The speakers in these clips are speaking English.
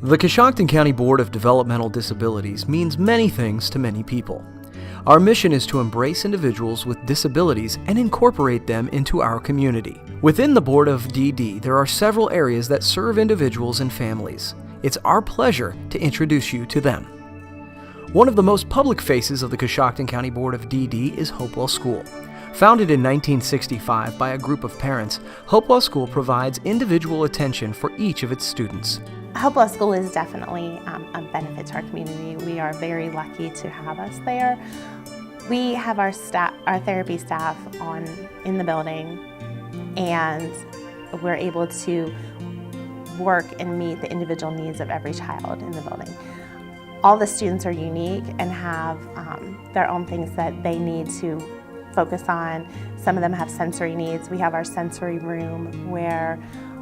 The Coshocton County Board of Developmental Disabilities means many things to many people. Our mission is to embrace individuals with disabilities and incorporate them into our community. Within the Board of DD, there are several areas that serve individuals and families. It's our pleasure to introduce you to them. One of the most public faces of the Coshocton County Board of DD is Hopewell School. Founded in 1965 by a group of parents, Hopewell School provides individual attention for each of its students. Hopewell School is definitely a benefit to our community. We are very lucky to have us there. We have our therapy staff in the building, and we're able to work and meet the individual needs of every child in the building. All the students are unique and have their own things that they need to focus on. Some of them have sensory needs. We have our sensory room where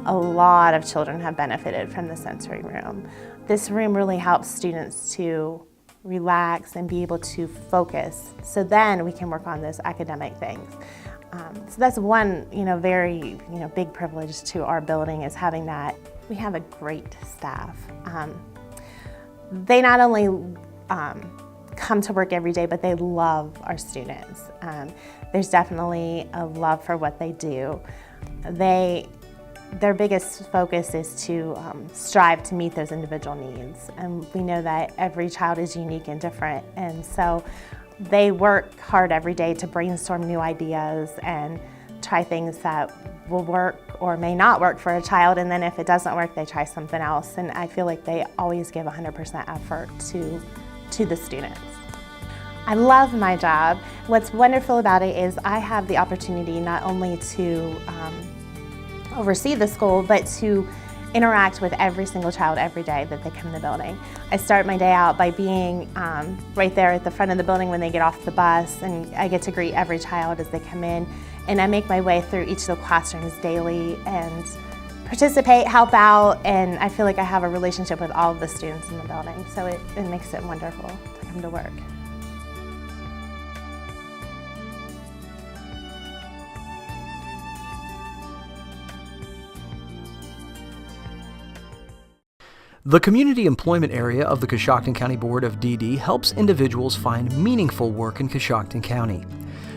a lot of children have benefited from the sensory room. This room really helps students to relax and be able to focus, so then we can work on those academic things. So that's one very big privilege to our building, is having that. We have a great staff. They not only come to work every day, but they love our students. There's definitely a love for what they do. Their biggest focus is to strive to meet those individual needs. And we know that every child is unique and different, and so they work hard every day to brainstorm new ideas and try things that will work or may not work for a child, and then if it doesn't work, they try something else. And I feel like they always give 100% effort to the students. I love my job. What's wonderful about it is I have the opportunity not only to oversee the school, but to interact with every single child every day that they come in the building. I start my day out by being right there at the front of the building when they get off the bus, and I get to greet every child as they come in. And I make my way through each of the classrooms daily and participate, help out, and I feel like I have a relationship with all of the students in the building, so it makes it wonderful to come to work. The community employment area of the Coshocton County Board of DD helps individuals find meaningful work in Coshocton County.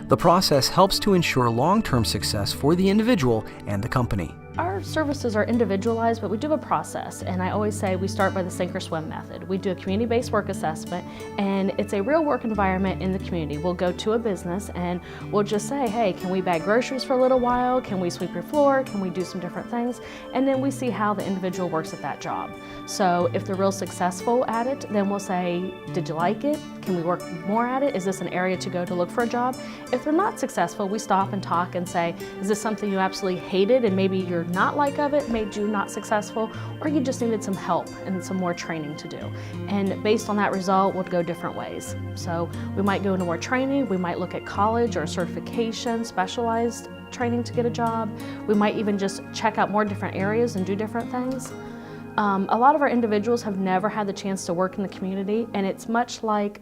The process helps to ensure long-term success for the individual and the company. Our services are individualized, but we do have a process, and I always say we start by the sink or swim method. We do a community-based work assessment, and it's a real work environment in the community. We'll go to a business and we'll just say, hey, can we bag groceries for a little while? Can we sweep your floor? Can we do some different things? And then we see how the individual works at that job. So if they're real successful at it, then we'll say, did you like it? Can we work more at it? Is this an area to go to look for a job? If they're not successful, we stop and talk and say, is this something you absolutely hated and maybe you're not like of it, made you not successful, or you just needed some help and some more training to do? And based on that result, we'll go different ways. So we might go into more training, we might look at college or certification, specialized training to get a job. We might even just check out more different areas and do different things. A lot of our individuals have never had the chance to work in the community, and it's much like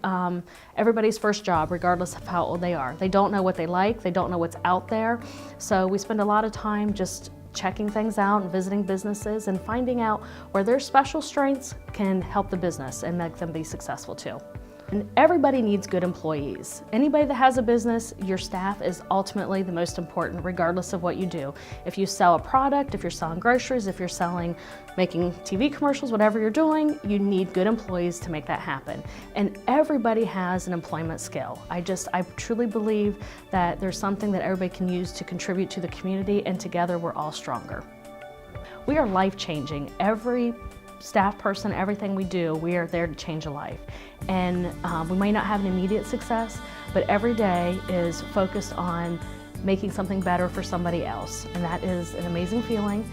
everybody's first job, regardless of how old they are. They don't know what they like, they don't know what's out there, so we spend a lot of time just checking things out and visiting businesses and finding out where their special strengths can help the business and make them be successful too. And everybody needs good employees. Anybody that has a business, your staff is ultimately the most important, regardless of what you do. If you sell a product, if you're selling groceries, if you're making TV commercials, whatever you're doing, you need good employees to make that happen. And everybody has an employment skill. I truly believe that there's something that everybody can use to contribute to the community, and together we're all stronger. We are life-changing. Every staff person, everything we do, we are there to change a life. And we may not have an immediate success, but every day is focused on making something better for somebody else. And that is an amazing feeling.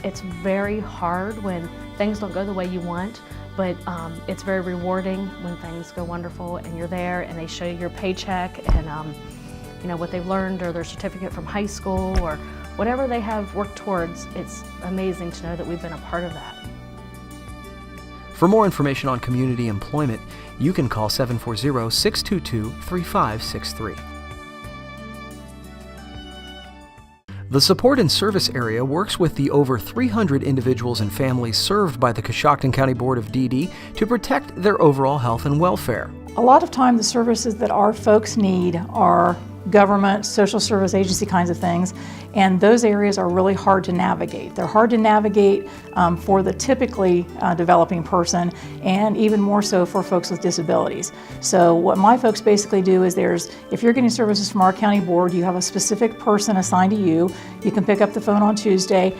It's very hard when things don't go the way you want, but it's very rewarding when things go wonderful and you're there and they show you your paycheck and what they've learned, or their certificate from high school, or whatever they have worked towards. It's amazing to know that we've been a part of that. For more information on community employment, you can call 740-622-3563. The Support and Service Area works with the over 300 individuals and families served by the Coshocton County Board of DD to protect their overall health and welfare. A lot of time the services that our folks need are government, social service agency kinds of things, and those areas are really hard to navigate. They're hard to navigate for the typically developing person, and even more so for folks with disabilities. So what my folks basically do is if you're getting services from our county board, you have a specific person assigned to you. You can pick up the phone on Tuesday,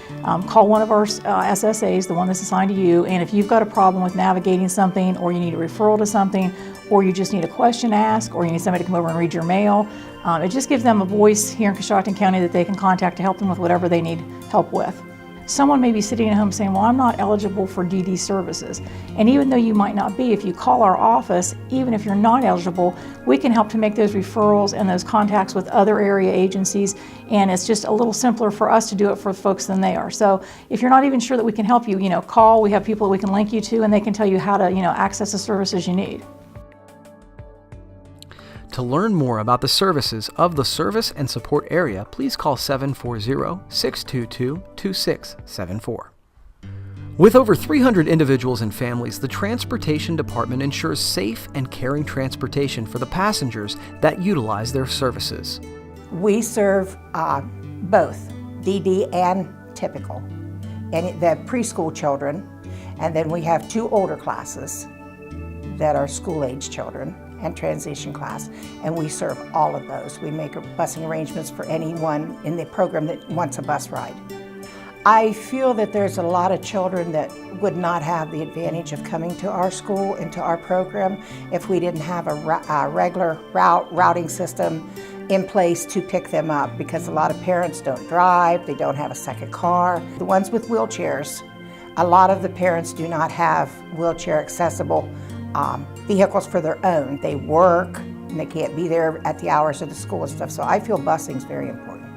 call one of our SSAs, the one that's assigned to you, and if you've got a problem with navigating something, or you need a referral to something, or you just need a question asked, or you need somebody to come over and read your mail, it just gives them a voice here in Coshocton County that they can contact to help them with whatever they need help with. Someone may be sitting at home saying, well, I'm not eligible for DD services. And even though you might not be, if you call our office, even if you're not eligible, we can help to make those referrals and those contacts with other area agencies, and it's just a little simpler for us to do it for folks than they are. So if you're not even sure that we can help you, call, we have people that we can link you to, and they can tell you how to, access the services you need. To learn more about the services of the Service and Support Area, please call 740-622-2674. With over 300 individuals and families, the Transportation Department ensures safe and caring transportation for the passengers that utilize their services. We serve both DD and typical, and the preschool children, and then we have 2 older classes that are school-age children and transition class, and we serve all of those. We make busing arrangements for anyone in the program that wants a bus ride. I feel that there's a lot of children that would not have the advantage of coming to our school and to our program if we didn't have a regular routing system in place to pick them up, because a lot of parents don't drive, they don't have a second car. The ones with wheelchairs, a lot of the parents do not have wheelchair accessible vehicles for their own. They work and they can't be there at the hours of the school and stuff, so I feel busing is very important.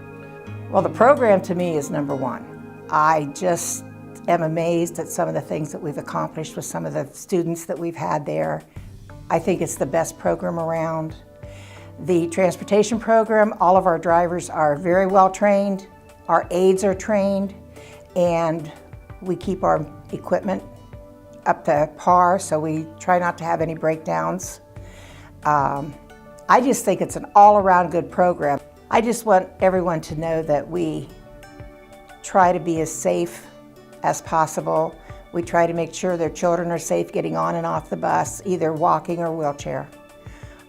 Well, the program to me is number one. I just am amazed at some of the things that we've accomplished with some of the students that we've had there. I think it's the best program around. The transportation program, all of our drivers are very well trained, our aides are trained, and we keep our equipment up to par, so we try not to have any breakdowns. I just think it's an all-around good program. I just want everyone to know that we try to be as safe as possible. We try to make sure their children are safe getting on and off the bus, either walking or wheelchair.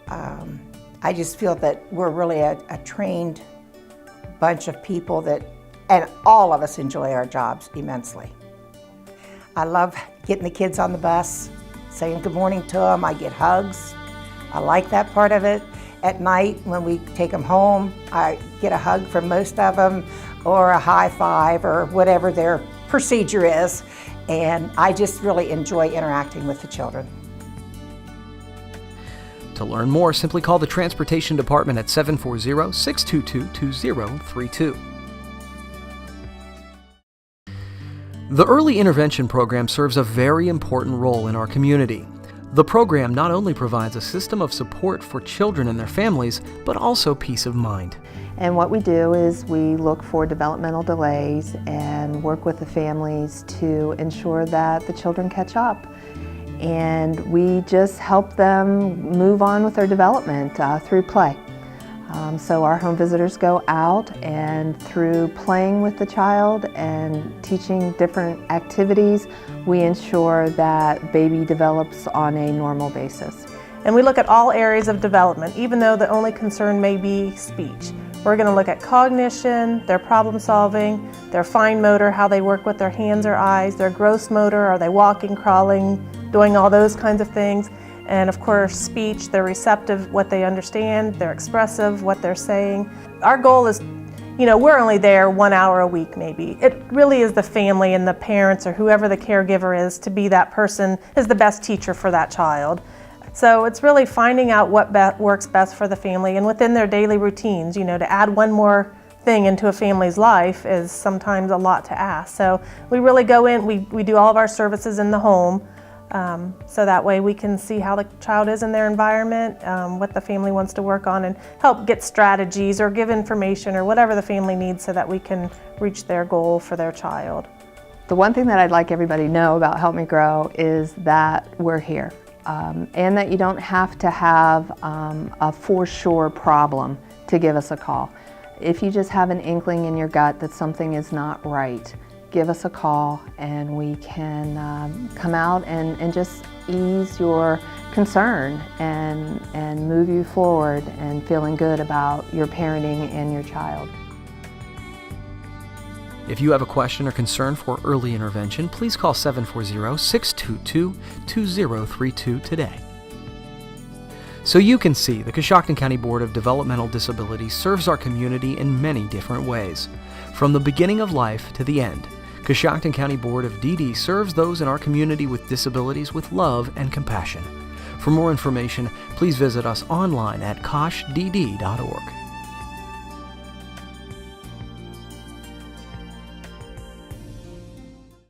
I just feel that we're really a trained bunch of people and all of us enjoy our jobs immensely. I love getting the kids on the bus, saying good morning to them. I get hugs. I like that part of it. At night, when we take them home, I get a hug from most of them, or a high five, or whatever their procedure is. And I just really enjoy interacting with the children. To learn more, simply call the Transportation Department at 740-622-2032. The Early Intervention Program serves a very important role in our community. The program not only provides a system of support for children and their families, but also peace of mind. And what we do is we look for developmental delays and work with the families to ensure that the children catch up. And we just help them move on with their development through play. So our home visitors go out, and through playing with the child and teaching different activities, we ensure that baby develops on a normal basis. And we look at all areas of development, even though the only concern may be speech. We're going to look at cognition, their problem solving, their fine motor, how they work with their hands or eyes, their gross motor, are they walking, crawling, doing all those kinds of things. And of course, speech, they're receptive, what they understand, they're expressive, what they're saying. Our goal is, we're only there 1 hour a week maybe. It really is the family and the parents or whoever the caregiver is to be that person is the best teacher for that child. So it's really finding out what works best for the family and within their daily routines. To add one more thing into a family's life is sometimes a lot to ask. So we really go in, we do all of our services in the home. So that way we can see how the child is in their environment, what the family wants to work on, and help get strategies or give information or whatever the family needs so that we can reach their goal for their child. The one thing that I'd like everybody to know about Help Me Grow is that we're here, and that you don't have to have a for sure problem to give us a call. If you just have an inkling in your gut that something is not right, give us a call and we can come out and just ease your concern and move you forward and feeling good about your parenting and your child. If you have a question or concern for early intervention, please call 740-622-2032 today. So you can see, the Coshocton County Board of Developmental Disabilities serves our community in many different ways. From the beginning of life to the end, Coshocton County Board of DD serves those in our community with disabilities with love and compassion. For more information, please visit us online at coshdd.org.